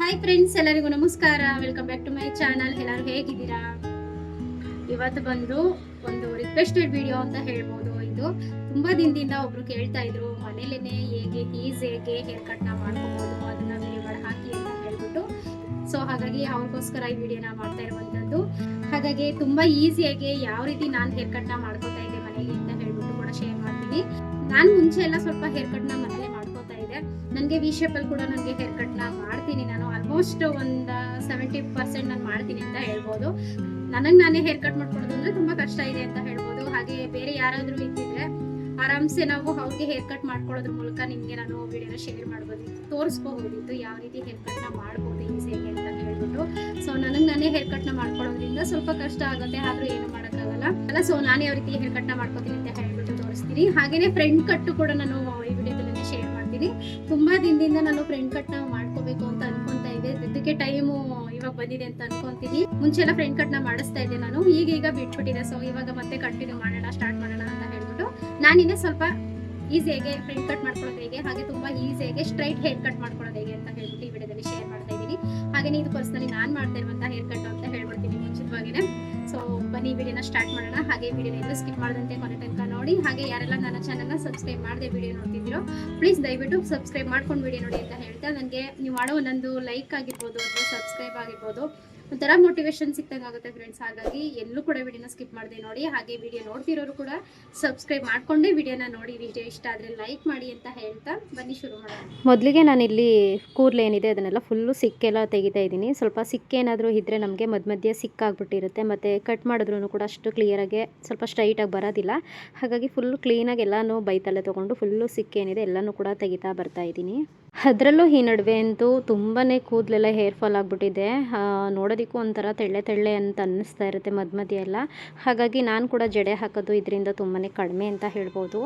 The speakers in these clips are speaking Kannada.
ಹಾಯ್ ಫ್ರೆಂಡ್ಸ್, ಎಲ್ಲರಿಗೂ ನಮಸ್ಕಾರ. Welcome back to my channel. ಎಲ್ಲರೂ ಹೇಗಿದ್ದೀರಾ? ಇವತ್ತು ಬಂದು ಒಂದು ರಿಕ್ವೆಸ್ಟೆಡ್ ವಿಡಿಯೋ ಅಂತ ಹೇಳ್ಬೋದು. ಇದು ತುಂಬಾ ದಿನದಿಂದ ಒಬ್ರು ಕೇಳ್ತಾ ಇದ್ರು, ಮನೇಲೇನೆ ಹೇಗೆ ಈಸಿಯಾಗಿ ಹೇರ್ ಕಟ್ ನ ಮಾಡ್ಕೋಬಹುದು, ಅದನ್ನ ವಿಡಿಯೋ ಮಾಡಿ ಹಾಕಿ ಅಂತ ಹೇಳ್ಬಿಟ್ಟು. ಸೊ ಹಾಗಾಗಿ ಅವ್ರಿಗೋಸ್ಕರ ಈ ವಿಡಿಯೋನ ಮಾಡ್ತಾ ಇರುವಂತದ್ದು. ಹಾಗಾಗಿ ತುಂಬಾ ಈಸಿಯಾಗಿ ಯಾವ ರೀತಿ ನಾನು ಹೇರ್ ಕಟ್ ನ ಮಾಡ್ಕೋತಾ ಇದ್ದೆ ಮನೆಯಲ್ಲಿ ಅಂತ ಹೇಳ್ಬಿಟ್ಟು ಕೂಡ ಶೇರ್ ಮಾಡ್ತೀನಿ. ನಾನು ಮುಂಚೆ ಎಲ್ಲ ಸ್ವಲ್ಪ ಹೇರ್ ಕಟ್ ನ ಮನೇಲೆ ಮಾಡ್ಕೋತಾ ಇದ್ದೆ. ನನಗೆ ವಿ ಶೇಪ್ ಅಲ್ಲಿ ಕೂಡ ನನಗೆ ಹೇರ್ ಕಟ್ ನ ಮಾಡ್ತೀನಿ. ನಾನು ಆಲ್ಮೋಸ್ಟ್ ಒಂದು 70% ನಾನು ಮಾಡ್ತೀನಿ ಅಂತ ಹೇಳ್ಬೋದು. ನನಗೆ ನಾನೇ ಹೇರ್ ಕಟ್ ಮಾಡ್ಕೊಳ್ಳೋದು ಅಂದ್ರೆ ತುಂಬಾ ಕಷ್ಟ ಇದೆ ಅಂತ ಹೇಳ್ಬೋದು. ಹಾಗೆ ಬೇರೆ ಯಾರಾದ್ರೂ ಇದ್ದಿದ್ರೆ ಆರಾಮ್ಸೆ ನಾವು ಅವ್ರಿಗೆ ಹೇರ್ ಕಟ್ ಮಾಡ್ಕೊಳ್ಳೋದ್ರ ಮೂಲಕ ನಿಮ್ಗೆ ನಾನು ವಿಡಿಯೋನ ಶೇರ್ ಮಾಡ್ಬೋದಿತ್ತು, ತೋರಿಸ್ಬಹುದಿತ್ತು ಯಾವ ರೀತಿ ಹೇರ್ ಕಟ್ ನ ಮಾಡ್ಬೋದು ಈಸಿಯಾಗಿ ಅಂತ ಹೇಳ್ಬಿಟ್ಟು. ಸೊ ನನಗೆ ನಾನೇ ಹೇರ್ ಕಟ್ ನ ಮಾಡ್ಕೊಳ್ಳೋದ್ರಿಂದ ಸ್ವಲ್ಪ ಕಷ್ಟ ಆಗುತ್ತೆ, ಆದ್ರೂ ಏನು ಮಾಡೋಕ್ಕಾಗಲ್ಲ ಅಲ್ಲ. ಸೊ ನಾನೇ ಯಾವ ರೀತಿ ಹೇರ್ ಕಟ್ ನ ಮಾಡ್ಕೋತೀನಿ ಅಂತ ಹೇಳ್ಬಿಟ್ಟು ತೋರಿಸ್ತೀನಿ. ಹಾಗೇನೆ ಫ್ರಂಟ್ ಕಟ್ ಕೂಡ ನಾನು ಈ ವಿಡಿಯೋದಲ್ಲಿ ಶೇರ್ ಮಾಡ್ತೀನಿ. ತುಂಬಾ ದಿನದಿಂದ ನಾನು ಫ್ರಂಟ್ ಕಟ್ ನ ಮಾಡ್ಕೋಬೇಕು ಅಂತ ಅನ್ಕೊಂತಾ ಇದ್ದೆ. ಇದಕ್ಕೆ ಟೈಮು ಇವಾಗ ಬಂದಿದೆ ಅಂತ ಅನ್ಕೊಂತೀನಿ. ಮುಂಚೆ ಎಲ್ಲ ಫ್ರಂಟ್ ಕಟ್ ನ ಮಾಡಿಸ್ತಾ ಇದ್ದೆ ನಾನು, ಈಗ ಬಿಟ್ಬಿಟ್ಟಿದೆ. ಸೊ ಇವಾಗ ಮತ್ತೆ ಕಂಟಿನ್ಯೂ ಸ್ಟಾರ್ಟ್ ಮಾಡೋಣ ಅಂತ ಹೇಳ್ಬಿಟ್ಟು ನಾನಿನ್ನೇ ಸ್ವಲ್ಪ ಈಸಿಯಾಗಿ ಫ್ರಂಟ್ ಕಟ್ ಮಾಡ್ಕೊಳ್ಳೋದು ಹೇಗೆ, ಹಾಗೆ ತುಂಬಾ ಈಸಿಯಾಗಿ ಸ್ಟ್ರೈಟ್ ಹೇರ್ ಕಟ್ ಮಾಡ್ಕೊಳ್ಳೋದು ಹೇಗೆ ಅಂತ ಹೇಳ್ಬಿಟ್ಟು ಈ ವಿಡಿಯೋದಲ್ಲಿ ಶೇರ್ ಮಾಡ್ತಾ ಇದ್ದೀನಿ. ಹಾಗೆ ಇದು ಪರ್ಸನಲಿ ನಾನು ಮಾಡ್ತಾ ಇರುವಂತಹ ಹೇರ್ ಕಟ್ ಅಂತ ಹೇಳ್ಬಿಡ್ತೀನಿ ಮುಂಚಿತವಾಗಿನೇ. ಸೊ ಬನ್ನಿ ವಿಡಿಯೋನ ಸ್ಟಾರ್ಟ್ ಮಾಡೋಣ. ಹಾಗೆ ವಿಡಿಯೋನ ಎಲ್ಲ ಸ್ಕಿಪ್ ಮಾಡದಂತೆ ಕೊನೆ ತನಕ ನೋಡಿ. ಹಾಗೆ ಯಾರೆಲ್ಲ ನನ್ನ ಚಾನಲ್ನ ಸಬ್ಸ್ಕ್ರೈಬ್ ಮಾಡದೆ ವಿಡಿಯೋ ನೋಡ್ತಿದ್ದೀರೋ ಪ್ಲೀಸ್ ದಯವಿಟ್ಟು ಸಬ್ಸ್ಕ್ರೈಬ್ ಮಾಡ್ಕೊಂಡು ವಿಡಿಯೋ ನೋಡಿ ಅಂತ ಹೇಳ್ತಾ, ನನಗೆ ನೀವು ಮಾಡೋ ಒಂದೊಂದು ಲೈಕ್ ಆಗಿರ್ಬೋದು ಅಥವಾ ಸಬ್ಸ್ಕ್ರೈಬ್ ಆಗಿರ್ಬೋದು ಒಂಥರ ಮೋಟಿವೇಶನ್ ಸಿಕ್ತಂಗೆ ಆಗುತ್ತೆ ಫ್ರೆಂಡ್ಸ್. ಹಾಗಾಗಿ ಎಲ್ಲೂ ಕೂಡ ವಿಡಿಯೋನ ಸ್ಕಿಪ್ ಮಾಡದೆ ನೋಡಿ. ಹಾಗೆ ವಿಡಿಯೋ ನೋಡ್ತಿರೋರು ಕೂಡ ಸಬ್ಸ್ಕ್ರೈಬ್ ಮಾಡ್ಕೊಂಡೇ ವಿಡಿಯೋನ ನೋಡಿ. ವಿಡಿಯೋ ಇಷ್ಟ ಆದರೆ ಲೈಕ್ ಮಾಡಿ ಅಂತ ಹೇಳ್ತಾ ಬನ್ನಿ ಶುರು ಮಾಡೋಣ. ಮೊದಲಿಗೆ ನಾನಿಲ್ಲಿ ಕೂದಲು ಏನಿದೆ ಅದನ್ನೆಲ್ಲ ಫುಲ್ಲು ಸಿಕ್ಕೆಲ್ಲ ತೆಗಿತಾ ಇದ್ದೀನಿ. ಸ್ವಲ್ಪ ಸಿಕ್ಕೇನಾದರೂ ಇದ್ದರೆ ನಮಗೆ ಮಧ್ಯೆ ಸಿಕ್ಕಾಗ್ಬಿಟ್ಟಿರುತ್ತೆ, ಮತ್ತು ಕಟ್ ಮಾಡಿದ್ರೂ ಕೂಡ ಅಷ್ಟು ಕ್ಲಿಯರಾಗಿ ಸ್ವಲ್ಪ ಸ್ಟ್ರೈಟಾಗಿ ಬರೋದಿಲ್ಲ. ಹಾಗಾಗಿ ಫುಲ್ಲು ಕ್ಲೀನಾಗಿ ಎಲ್ಲನೂ ಬೈತಲ್ಲೇ ತೊಗೊಂಡು ಫುಲ್ಲು ಸಿಕ್ಕೇನಿದೆ ಎಲ್ಲನೂ ಕೂಡ ತೆಗಿತಾ ಬರ್ತಾ ಇದ್ದೀನಿ. ಅದರಲ್ಲೂ ಈ ನಡುವೆ ಅಂತೂ ತುಂಬಾ ಕೂದಲೆಲ್ಲ ಹೇರ್ ಫಾಲ್ ಆಗಿಬಿಟ್ಟಿದೆ. ನೋಡೋದಕ್ಕೂ ಒಂಥರ ತೆಳ್ಳೆ ಅಂತ ಅನ್ನಿಸ್ತಾ ಇರುತ್ತೆ ಮಧ್ಯ ಎಲ್ಲ. ಹಾಗಾಗಿ ನಾನು ಕೂಡ ಜಡೆ ಹಾಕೋದು ಇದರಿಂದ ತುಂಬಾ ಕಡಿಮೆ ಅಂತ ಹೇಳ್ಬೋದು.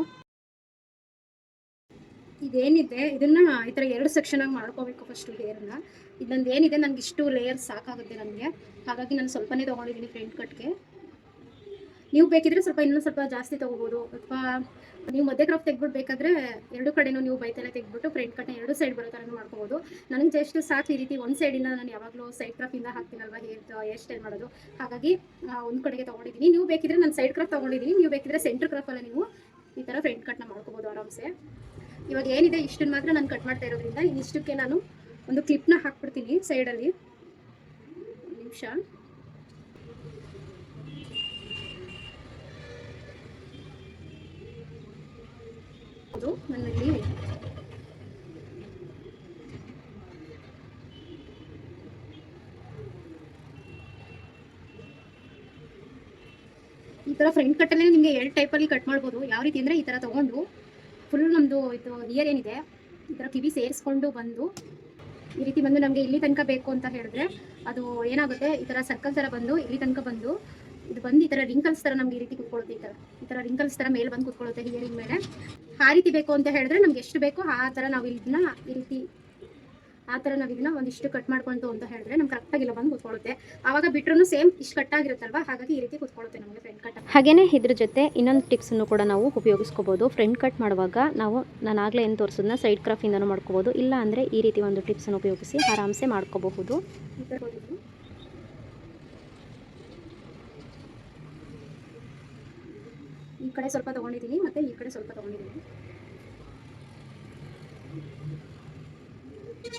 ಇದೇನಿದೆ ಇದನ್ನ ಈ ಥರ 2 ಸೆಕ್ಷನಾಗಿ ಮಾಡ್ಕೋಬೇಕು. ಫಸ್ಟು ಹೇರ್ನ ಇದೊಂದು ಏನಿದೆ, ನನಗೆ ಇಷ್ಟು ಲೇಯರ್ ಸಾಕಾಗುತ್ತೆ ನನಗೆ. ಹಾಗಾಗಿ ನಾನು ಸ್ವಲ್ಪನೇ ತೊಗೊಂಡಿದ್ದೀನಿ ಫ್ರಂಟ್ ಕಟ್ಗೆ. ನೀವು ಬೇಕಿದ್ರೆ ಇನ್ನೂ ಸ್ವಲ್ಪ ಜಾಸ್ತಿ ತೊಗೋಬೋದು, ಅಥವಾ ನೀವು ಮಧ್ಯೆ ಕ್ರಾಫ್ ತೆಗ್ಬಿಡ್ಬೇಕಾದ್ರೆ ಎರಡು ಕಡೆನೂ ನೀವು ಬೈತೆಲ್ಲ ತೆಗ್ಬಿಟ್ಟು ಫ್ರಂಟ್ ಕಟ್ನ 2 ಸೈಡ್ ಬರೋ ಥರನೂ ಮಾಡ್ಕೋಬೋದು. ನನಗೆ ಜಸ್ಟ್ ಸಾಕು ಈ ರೀತಿ ಒಂದು ಸೈಡಿಂದ. ನಾನು ಯಾವಾಗಲೂ ಸೈಡ್ ಕ್ರಾಫಿಂದ ಹಾಕ್ತೀನಲ್ವ ಹೇರ್ ಸ್ಟೈಲ್ ಮಾಡೋದು, ಹಾಗಾಗಿ ಒಂದು ಕಡೆಗೆ ತೊಗೊಂಡಿದ್ದೀನಿ. ನೀವು ಬೇಕಿದ್ರೆ ನಾನು ಸೈಡ್ ಕ್ರಾಫ್ ತೊಗೊಂಡಿದ್ದೀನಿ, ನೀವು ಬೇಕಿದ್ರೆ ಸೆಂಟ್ರ್ ಕ್ರಾಫಲ್ಲ ನೀವು ಈ ಥರ ಫ್ರಂಟ್ ಕಟ್ನ ಮಾಡ್ಕೋಬೋದು ಆರಾಮ್ಸೆ. ಇವಾಗ ಏನಿದೆ ಇಷ್ಟನ್ನು ಮಾತ್ರ ನಾನು ಕಟ್ ಮಾಡ್ತಾ ಇರೋದ್ರಿಂದ ಇನ್ನಿಷ್ಟಕ್ಕೆ ನಾನು ಒಂದು ಕ್ಲಿಪ್ನ ಹಾಕ್ಬಿಡ್ತೀನಿ ಸೈಡಲ್ಲಿ. ನಿಮಿಷ. ನನ್ನಲ್ಲಿ ಈ ಥರ ಫ್ರಂಟ್ ಕಟ್ಟಲ್ಲೇ ನಿಮಗೆ 2 ಟೈಪಲ್ಲಿ ಕಟ್ ಮಾಡ್ಬೋದು. ಯಾವ ರೀತಿ ಅಂದರೆ ಈ ಥರ ತೊಗೊಂಡು ಫುಲ್ ನಮ್ಮದು ಇದು ಇಯರ್ ಏನಿದೆ ಈ ಥರ ಕಿವಿ ಸೇರಿಸ್ಕೊಂಡು ಬಂದು ಈ ರೀತಿ ಬಂದು ನಮಗೆ ಇಲ್ಲಿ ತನಕ ಬೇಕು ಅಂತ ಹೇಳಿದ್ರೆ ಅದು ಏನಾಗುತ್ತೆ, ಈ ಥರ ಸರ್ಕಲ್ ಥರ ಬಂದು ಇಲ್ಲಿ ತನಕ ಬಂದು ಇದು ಬಂದು ಈ ಥರ ರಿಂಕಲ್ಸ್ ಥರ ನಮ್ಗೆ ಈ ರೀತಿ ಕುತ್ಕೊಳ್ಳುತ್ತೆ. ಈ ಥರ ರಿಂಕಲ್ಸ್ ಥರ ಮೇಲೆ ಬಂದು ಕುತ್ಕೊಳ್ಳುತ್ತೆ ಹಿಯರಿಂಗ್ ಮೇಲೆ. ಆ ರೀತಿ ಬೇಕು ಅಂತ ಹೇಳಿದ್ರೆ ನಮ್ಗೆ ಎಷ್ಟು ಬೇಕೋ ಆ ಥರ ನಾವು ಇದನ್ನ ಈ ರೀತಿ ಇದನ್ನ ಒಂದಿಷ್ಟು ಕಟ್ ಮಾಡ್ಕೊಂಡು ಅಂತ ಹೇಳಿದ್ರೆ ನಮ್ಗೆ ಕರೆಕ್ಟಾಗಿಲ್ಲ ಬಂದು ಕುತ್ಕೊಳ್ಳುತ್ತೆ. ಆವಾಗ ಬಿಟ್ರೂ ಸೇಮ್ ಇಷ್ಟು ಕಟ್ ಆಗಿರುತ್ತಲ್ವ, ಹಾಗಾಗಿ ಈ ರೀತಿ ಕುತ್ಕೊಳ್ಳುತ್ತೆ ನಮಗೆ ಫ್ರಂಟ್ ಕಟ್. ಹಾಗೇನೇ ಇದ್ರ ಜೊತೆ ಇನ್ನೊಂದು ಟಿಪ್ಸನ್ನು ಕೂಡ ನಾವು ಉಪಯೋಗಿಸ್ಕೋಬೋದು. ಫ್ರಂಟ್ ಕಟ್ ಮಾಡುವಾಗ ನಾನು ಆಗಲೇ ಏನು ತೋರಿಸೋದನ್ನ ಸೈಡ್ ಕ್ರಾಫಿಂದನೂ ಮಾಡ್ಕೋಬೋದು, ಇಲ್ಲ ಅಂದರೆ ಈ ರೀತಿ ಒಂದು ಟಿಪ್ಸನ್ನು ಉಪಯೋಗಿಸಿ ಆರಾಮ್ಸೆ ಮಾಡ್ಕೋಬಹುದು. ಈ ಕಡೆ ಸ್ವಲ್ಪ ತೊಗೊಂಡಿದ್ದೀನಿ ಮತ್ತು ಈ ಕಡೆ ಸ್ವಲ್ಪ ತೊಗೊಂಡಿದ್ದೀನಿ.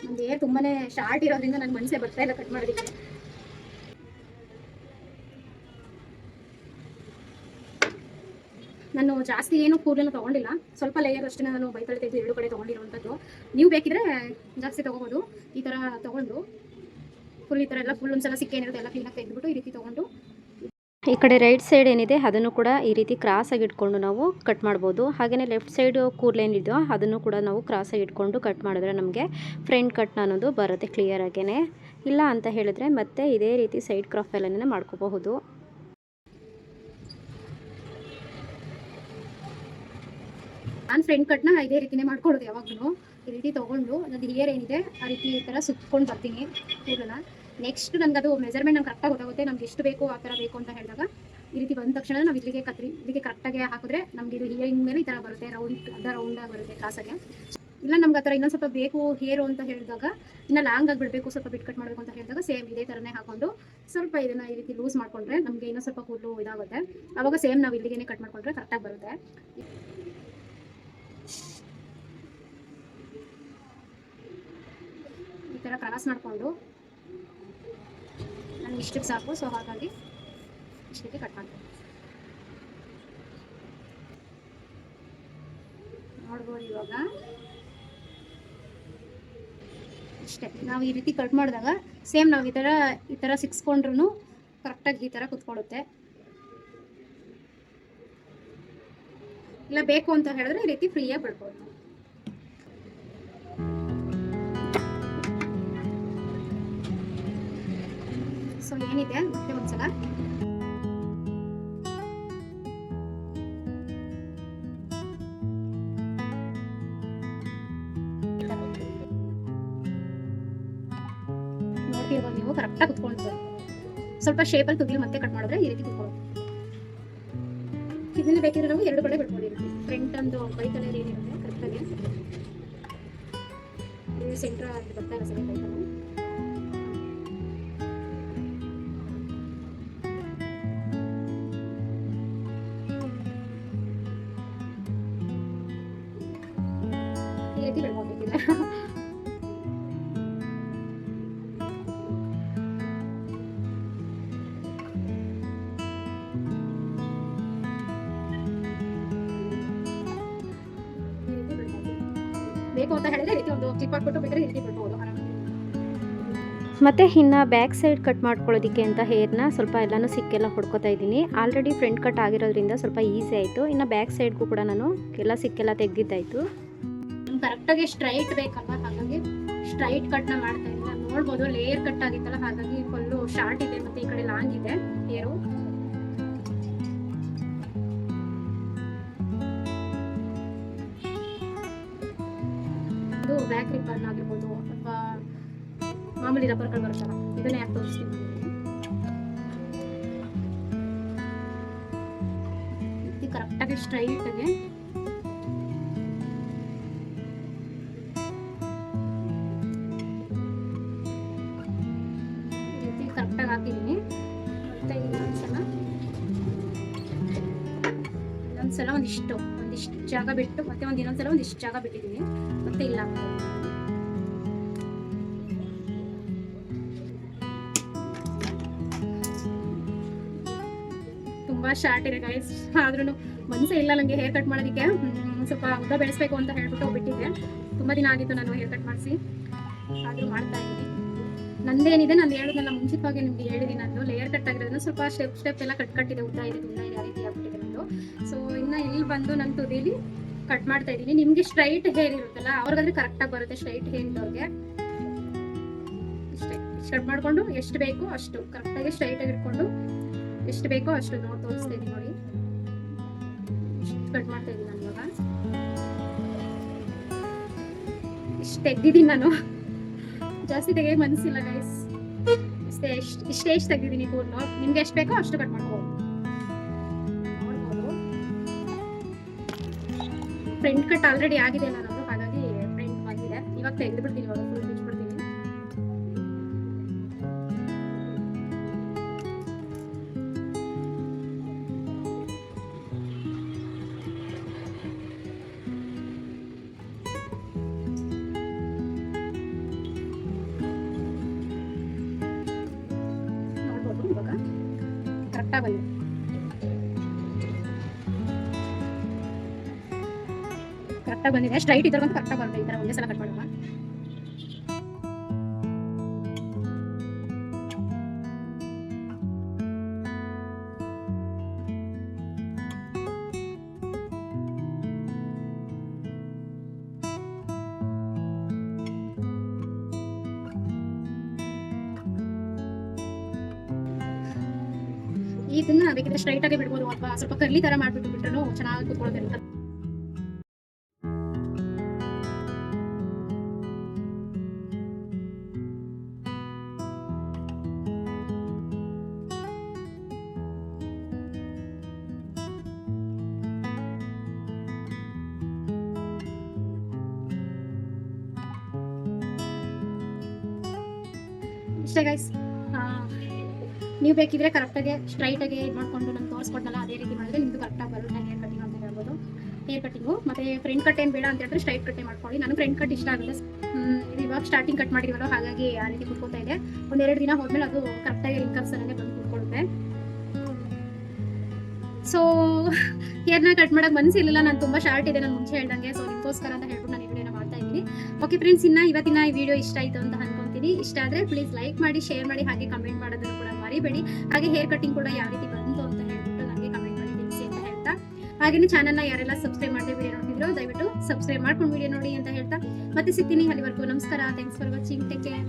ನಮ್ದು ಹೇರ್ ತುಂಬಾ ಶಾರ್ಟ್ ಇರೋದ್ರಿಂದ ನನಗೆ ಮನಸ್ಸೇ ಬರ್ತಾ ಇಲ್ಲ ಕಟ್ ಮಾಡೋದಕ್ಕೆ. ನಾನು ಜಾಸ್ತಿ ಏನು ಕೂದಲನ್ನು ತೊಗೊಂಡಿಲ್ಲ, ಸ್ವಲ್ಪ ಲೇಯರ್ ಅಷ್ಟೇ ನಾನು ಬೈತಲ್ಲಿ ತೆಗೆದು 2 ಕಡೆ ತೊಗೊಂಡಿರುವಂಥದ್ದು. ನೀವು ಬೇಕಿದ್ರೆ ಜಾಸ್ತಿ ತೊಗೋಬೋದು. ಈ ಥರ ತೊಗೊಂಡು ಫುಲ್ ಈ ಥರ ಎಲ್ಲ ಫುಲ್ ಒಂದ್ಸಲ ಸಿಕ್ಕೇನಿರುತ್ತೆ ಎಲ್ಲ ಕ್ಲೀನಾಗಿ ತೆಗೆದುಬಿಟ್ಟು ಈ ರೀತಿ ತೊಗೊಂಡು ಈ ಕಡೆ ರೈಟ್ ಸೈಡ್ ಏನಿದೆ ಅದನ್ನು ಕೂಡ ಈ ರೀತಿ ಕ್ರಾಸಾಗಿ ಇಟ್ಕೊಂಡು ನಾವು ಕಟ್ ಮಾಡ್ಬೋದು. ಹಾಗೆಯೇ ಲೆಫ್ಟ್ ಸೈಡು ಕೂದಲೇನಿದೆಯೋ ಅದನ್ನು ಕೂಡ ನಾವು ಕ್ರಾಸಾಗಿ ಇಟ್ಕೊಂಡು ಕಟ್ ಮಾಡಿದ್ರೆ ನಮಗೆ ಫ್ರಂಟ್ ಕಟ್ ಅನ್ನೋದು ಬರುತ್ತೆ ಕ್ಲಿಯರಾಗೇ. ಇಲ್ಲ ಅಂತ ಹೇಳಿದ್ರೆ ಮತ್ತೆ ಇದೇ ರೀತಿ ಸೈಡ್ ಕ್ರಾಫ್ ಎಲ್ಲನೇ ಮಾಡ್ಕೋಬಹುದು. ನಾನು ಫ್ರಂಟ್ ಕಟ್ನ ಇದೇ ರೀತಿನೇ ಮಾಡ್ಕೊಳ್ಳೋದು ಯಾವಾಗಲೂ. ಈ ರೀತಿ ತೊಗೊಂಡು ನನ್ನದು ಹೇರ್ ಏನಿದೆ ಆ ರೀತಿ ಈ ಥರ ಸುತ್ಕೊಂಡು ಬರ್ತೀನಿ ಕೂದಲನ್ನ. ನೆಕ್ಸ್ಟ್ ನನಗೆ ಅದು ಮೆಜರ್ಮೆಂಟ್ ನಂಗೆ ಕರೆಕ್ಟಾಗಿ ಗೊತ್ತಾಗುತ್ತೆ, ನಮ್ಗೆ ಎಷ್ಟು ಬೇಕು ಆ ಥರ ಬೇಕು ಅಂತ ಹೇಳಿದಾಗ ಈ ರೀತಿ ಬಂದ ತಕ್ಷಣ ನಾವು ಇಲ್ಲಿಗೆ ಕರೆಕ್ಟಾಗಿ ಹಾಕಿದ್ರೆ ನಮಗೆ ಇದು ಹಿಯರಿಂಗ್ ಮೇಲೆ ಈ ಥರ ಬರುತ್ತೆ, ರೌಂಡಾಗಿ ಬರುತ್ತೆ ಕ್ರಾಸಾಗೆ. ಇಲ್ಲ ನಮ್ಗೆ ಆ ಥರ ಇನ್ನೊಂದು ಸ್ವಲ್ಪ ಬೇಕು ಹೇರು ಅಂತ ಹೇಳಿದಾಗ, ಇನ್ನು ಲಾಂಗ್ ಆಗಿ ಬಿಡಬೇಕು, ಸ್ವಲ್ಪ ಬಿಟ್ ಕಟ್ ಮಾಡಬೇಕು ಅಂತ ಹೇಳಿದಾಗ ಸೇಮ್ ಇದೇ ಥರನೇ ಹಾಕೊಂಡು ಸ್ವಲ್ಪ ಇದನ್ನು ಈ ರೀತಿ ಲೂಸ್ ಮಾಡಿಕೊಂಡ್ರೆ ನಮಗೆ ಇನ್ನೂ ಸ್ವಲ್ಪ ಕೂದಲು ಇದಾಗುತ್ತೆ. ಆವಾಗ ಸೇಮ್ ನಾವು ಇಲ್ಲಿಗೆ ಕಟ್ ಮಾಡಿಕೊಂಡ್ರೆ ಕರೆಕ್ಟಾಗಿ ಬರುತ್ತೆ. ಈ ಥರ ಕ್ರಾಸ್ ಮಾಡಿಕೊಂಡು ನಾನು ಇಷ್ಟಕ್ಕೆ ಸಾಕು, ಸೊ ಹಾಗಾಗಿ ಇಷ್ಟಕ್ಕೆ ಕಟ್ ಮಾಡ್ತೀನಿ. ನೋಡ್ಬೋದು ಇವಾಗ ಅಷ್ಟೇ. ನಾವು ಈ ರೀತಿ ಕಟ್ ಮಾಡಿದಾಗ ಸೇಮ್ ನಾವು ಈ ಥರ ಸಿಕ್ಸ್ಕೊಂಡ್ರು ಕರೆಕ್ಟಾಗಿ ಈ ಥರ ಕುತ್ಕೊಳ್ಳುತ್ತೆ. ಇಲ್ಲ ಬೇಕು ಅಂತ ಹೇಳಿದ್ರೆ ಈ ರೀತಿ ಫ್ರೀಯಾಗಿ ಬಿಡ್ಬೋದು. ಸೊ ಏನಿದೆ ಮತ್ತೆ ಒಂದ್ಸಲ ನೋಡ್ತಿರ್ಬೋದು ನೀವು, ಕರೆಕ್ಟಾಗಿ ಕುತ್ಕೊಂಡು ಸ್ವಲ್ಪ ಶೇಪಲ್ಲಿ ತುಗಿ ಮತ್ತೆ ಕಟ್ ಮಾಡಿದ್ರೆ ಈ ರೀತಿ ಕುತ್ಕೊಳ್ಳೋದು. ಇದನ್ನ ಬೇಕಿದ್ರೆ ನಾವು ಎರಡು ಕಡೆ ಬಿಡ್ಬೋದು. ಇರುತ್ತೆ ಫ್ರಂಟ್ ಒಂದು ಬೈಕಲ್ಲಿ ಏನಿರುತ್ತೆ ಕರೆಕ್ಟಾಗಿ ಸೆಂಟ್ರ್ ಬರ್ತಾ ಇಲ್ಲ ಸರಿ ಬೈಕಲ್ಲಿ. ಈ ರೀತಿ ಬಿಡ್ಬೋದಿಲ್ಲ. ಬೇಕು ಅಂತ ಹೇಳಿದ್ರೆ ಈ ರೀತಿ ಒಂದು ಕ್ಲಿಪ್ ಹಾಕ್ಬಿಟ್ಟು ಬೇಕಾದ್ರೆ ಈ ರೀತಿ ಬಿಡ್ಬೋದು ಆರಾಮಾಗಿ. ಮತ್ತು ಇನ್ನು ಬ್ಯಾಕ್ ಸೈಡ್ ಕಟ್ ಮಾಡ್ಕೊಳ್ಳೋದಕ್ಕೆ ಅಂತ ಹೇರ್ನ ಸ್ವಲ್ಪ ಎಲ್ಲನೂ ಸಿಕ್ಕೆಲ್ಲ ಹೊಡ್ಕೊತಾ ಇದ್ದೀನಿ. ಆಲ್ರೆಡಿ ಫ್ರಂಟ್ ಕಟ್ ಆಗಿರೋದ್ರಿಂದ ಸ್ವಲ್ಪ ಈಸಿ ಆಯಿತು. ಇನ್ನು ಬ್ಯಾಕ್ ಸೈಡ್ಗೂ ಕೂಡ ನಾನು ಎಲ್ಲ ಸಿಕ್ಕೆಲ್ಲ ತೆಗೆದಿದ್ದಾಯಿತು. ಕರೆಕ್ಟಾಗಿ ಸ್ಟ್ರೈಟ್ ಬೇಕಲ್ವ, ಹಾಗಾಗಿ ಸ್ಟ್ರೈಟ್ ಕಟ್ನ ಮಾಡ್ತಾ ಇದ್ದೀನಿ. ನಾನು ನೋಡ್ಬೋದು ಲೇಯರ್ ಕಟ್ ಆಗಿತ್ತಲ್ಲ, ಹಾಗಾಗಿ ಫುಲ್ಲು ಶಾರ್ಟ್ ಇದೆ ಮತ್ತು ಈ ಕಡೆ ಲಾಂಗ್ ಇದೆ ಹೇರು. ಇದು ಬ್ಯಾಕ್ ರಿಬ್ಬನ್ ಆಗಿರ್ಬೋದು ಅಥವಾ ಮಾಮೂಲಿ ರಬ್ಬರ್ಗಳು ಬರುತ್ತಲ್ಲ, ಇದನ್ನೇ ಯಾಕೆ ತೋರಿಸ್ತೀನಿ. ಇದು ಕರೆಕ್ಟಾಗಿ ಸ್ಟ್ರೈಟಾಗಿ ಈ ರೀತಿ ಕರೆಕ್ಟಾಗಿ ಹಾಕಿದ್ದೀನಿ. ಮತ್ತೆ ಇನ್ನೊಂದ್ಸಲ ಒಂದಿಷ್ಟು ಜಾಗ ಬಿಟ್ಟು ಮತ್ತೆ ಇನ್ನೊಂದ್ಸಲ ಒಂದಿಷ್ಟು ಜಾಗ ಬಿಟ್ಟಿದ್ದೀನಿ. ಮತ್ತೆ ಇಲ್ಲ ತುಂಬಾ ಶಾರ್ಟ್ ಇದೆ ಗೈಸ್, ಆದ್ರೂ ಮನಸ್ಸೇ ಇಲ್ಲ ನನಗೆ ಹೇರ್ ಕಟ್ ಮಾಡೋದಕ್ಕೆ. ಸ್ವಲ್ಪ ಉದ್ದ ಬೆಳೆಸ್ಬೇಕು ಅಂತ ಹೇಳ್ಬಿಟ್ಟು ಬಿಟ್ಟಿದ್ದೆ. ತುಂಬಾ ದಿನ ಆಗಿತ್ತು ನಾನು ಹೇರ್ ಕಟ್ ಮಾಡಿಸಿ, ಆದ್ರೂ ಮಾಡ್ತಾ ಇದ್ದೀನಿ. ನಂದೇನಿದೆ ನಾನು ಹೇಳಿದ್ನಲ್ಲ ಮುಂಚಿತವಾಗಿ ನಿಮ್ಗೆ ಹೇಳಿದ್ದೀನಿ, ನಂದು ಲೇಯರ್ ಕಟ್ ಆಗಿರೋದ್ರಿಂದ ಸ್ವಲ್ಪ ಸ್ಟೆಪ್ ಎಲ್ಲ ಕಟ್ಟಿದೆ, ಉದ್ದ ಇದೆ ಆ ರೀತಿ ಆಗ್ಬಿಟ್ಟಿದೆ ನಂದು. ಸೊ ಇನ್ನು ಇಲ್ಲಿ ಬಂದು ನನ್ನ ತುದಿಲಿ ಕಟ್ ಮಾಡ್ತಾ ಇದ್ದೀನಿ. ನಿಮ್ಗೆ ಸ್ಟ್ರೈಟ್ ಹೇರ್ ಇರುತ್ತಲ್ಲ ಅವ್ರಿಗಾದ್ರೆ ಕರೆಕ್ಟಾಗಿ ಬರುತ್ತೆ. ಸ್ಟ್ರೈಟ್ ಹೇರ್ ಇದ್ದವ್ರಿಗೆ ಇಷ್ಟೇ ಕಟ್ ಮಾಡ್ಕೊಂಡು ಎಷ್ಟು ಬೇಕೋ ಅಷ್ಟು ಕರೆಕ್ಟಾಗಿ ಸ್ಟ್ರೈಟಾಗಿ ಇಟ್ಕೊಂಡು ಎಷ್ಟು ಬೇಕೋ ಅಷ್ಟು ನೋಡಿ ತೋರಿಸ್ತಾ ಇದ್ದೀನಿ. ನೋಡಿ ಇಷ್ಟು ಕಟ್ ಮಾಡ್ತಾ ಇದ್ದೀನಿ ನಾನು ಇವಾಗ. ಇಷ್ಟು ತೆಗ್ದಿದ್ದೀನಿ ನಾನು, ಜಾಸ್ತಿ ತೆಗೆಯಕ್ಕೆ ಮನಸ್ಸಿಲ್ಲ ಗೈಸ್. ಇಷ್ಟೇ ತೆಗ್ದಿದ್ದೀನಿ ಕೂದಲು. ನಿಮ್ಗೆ ಎಷ್ಟು ಬೇಕೋ ಅಷ್ಟು ಕಟ್ ಮಾಡ್ಬೋದು. ಫ್ರಂಟ್ ಕಟ್ ಆಲ್ರೆಡಿ ಆಗಿದೆ ನಾನು, ಹಾಗಾಗಿ ಫ್ರಂಟ್ ಬಂದಿದೆ. ಇವಾಗ ತೆಗೆದು ಬಿಡ್ತೀನಿ, ಇವಾಗ ಫುಲ್ ಬಿಚ್ಬಿಡ್ತೀನಿ. ನೋಡ್ಬೋದು ಇವಾಗ ಕರೆಕ್ಟಾಗಿ ಬಂದಿದೆ. ಕರೆಕ್ಟಾಗಿ ಬಂದಿದೆ. ಸ್ಟ್ರೈಟ್ ಇದ್ರಂತೂ ಕರೆಕ್ಟಾಗಿ ಬರುತ್ತೆ. ಈ ಥರ ಒಂದೇ ಸಲ ಕಟ್ ಮಾಡುವ. ಇದನ್ನ ಬೇಕಿದ್ರೆ ಸ್ಟ್ರೈಟ್ ಆಗಿ ಬಿಡ್ಬೋದು ಅಥವಾ ಸ್ವಲ್ಪ ಕರ್ಲಿ ತರ ಮಾಡ್ಬಿಟ್ಟು ಬಿಟ್ರು ಚೆನ್ನಾಗಿ ಕೂತ್ಕೊಳ್ಳೋದಿರುತ್ತೆ. ಅಷ್ಟೇ ಗೈಸ್. ನೀವು ಬೇಕಿದ್ರೆ ಕರೆಕ್ಟಾಗಿ ಸ್ಟ್ರೈಟಾಗಿ ಇದು ಮಾಡಿಕೊಂಡು ನಾನು ತೋರಿಸ್ಕೊಟ್ಟಲ್ಲ ಅದೇ ರೀತಿ ಮಾಡಿದ್ರೆ ನಿಮ್ಮದು ಕರೆಕ್ಟಾಗಿ ಬರುತ್ತೆ ಹೇರ್ ಕಟಿಂಗ್ ಅಂತ ಹೇಳ್ಬೋದು. ಹೇರ್ ಕಟಿಂಗು ಮತ್ತು ಫ್ರಂಟ್ ಕಟ್ ಏನು ಬೇಡ ಅಂತ ಹೇಳಿದ್ರೆ ಸ್ಟ್ರೈಟ್ ಕಟ್ಟೆ ಮಾಡ್ಕೊಳ್ಳಿ. ನಾನು ಫ್ರಂಟ್ ಕಟ್ ಇಷ್ಟ ಆಗುತ್ತೆ. ಇವಾಗ ಸ್ಟಾರ್ಟಿಂಗ್ ಕಟ್ ಮಾಡಿರೋಲ್ಲ, ಹಾಗಾಗಿ ಆ ರೀತಿ ಕುತ್ಕೋತಾ ಇದೆ. ಒಂದೆರಡು ದಿನ ಹೋದ್ಮೇಲೆ ಅದು ಕರೆಕ್ಟಾಗಿ ರಿಂಕಲ್ಸ್ ಅನ್ನೇ ಬಂದು ಕುತ್ಕೊಳ್ಳುತ್ತೆ. ಸೊ ಹೇರ್ನ ಕಟ್ ಮಾಡೋಕೆ ಮನಸ್ಸಿರಲಿಲ್ಲ, ನಾನು ತುಂಬ ಶಾರ್ಟ್ ಇದೆ ನಾನು ಮುಂಚೆ ಹೇಳ್ದಂಗೆ. ಸೊ ನಿಮಗೋಸ್ಕರ ಅಂತ ಹೇಳ್ಬಿಟ್ಟು ನಾನು ಈ ವಿಡಿಯೋನ ಮಾಡ್ತಾ ಇದ್ದೀನಿ. ಓಕೆ ಫ್ರೆಂಡ್ಸ್, ಇವತ್ತಿನ ಈ ವಿಡಿಯೋ ಇಷ್ಟ ಆಯಿತು ಅಂತ ಅನ್ಕೊಂತೀನಿ. ಇಷ್ಟ ಆದರೆ ಪ್ಲೀಸ್ ಲೈಕ್ ಮಾಡಿ, ಶೇರ್ ಮಾಡಿ, ಹಾಗೆ ಕಮೆಂಟ್ ಮಾಡೋದನ್ನು ಕೂಡ ಮರಿಬೇಡಿ. ಹಾಗೆ ಹೇರ್ ಕಟಿಂಗ್ ಕೂಡ ಯಾವ ರೀತಿ ಬಂತು ಅಂತ ಹೇಳ್ಬಿಟ್ಟು ನನಗೆ ಕಮೆಂಟ್ ಮಾಡಿ ತಿಳಿಸಿ ಅಂತ ಹೇಳ್ತಾ, ಹಾಗೆಯೇ ಚಾನಲ್ನ ಯಾರೆಲ್ಲ ಸಬ್ಸ್ಕ್ರೈಬ್ ಮಾಡದೆ ವಿಡಿಯೋ ನೋಡಿದ್ರು ದಯವಿಟ್ಟು ಸಬ್ಸ್ಕ್ರೈಬ್ ಮಾಡ್ಕೊಂಡು ವಿಡಿಯೋ ನೋಡಿ ಅಂತ ಹೇಳ್ತಾ ಮತ್ತೆ ಸಿಗ್ತೀನಿ. ಅಲ್ಲಿವರೆಗೂ ನಮಸ್ಕಾರ. Thanks for watching. Take care.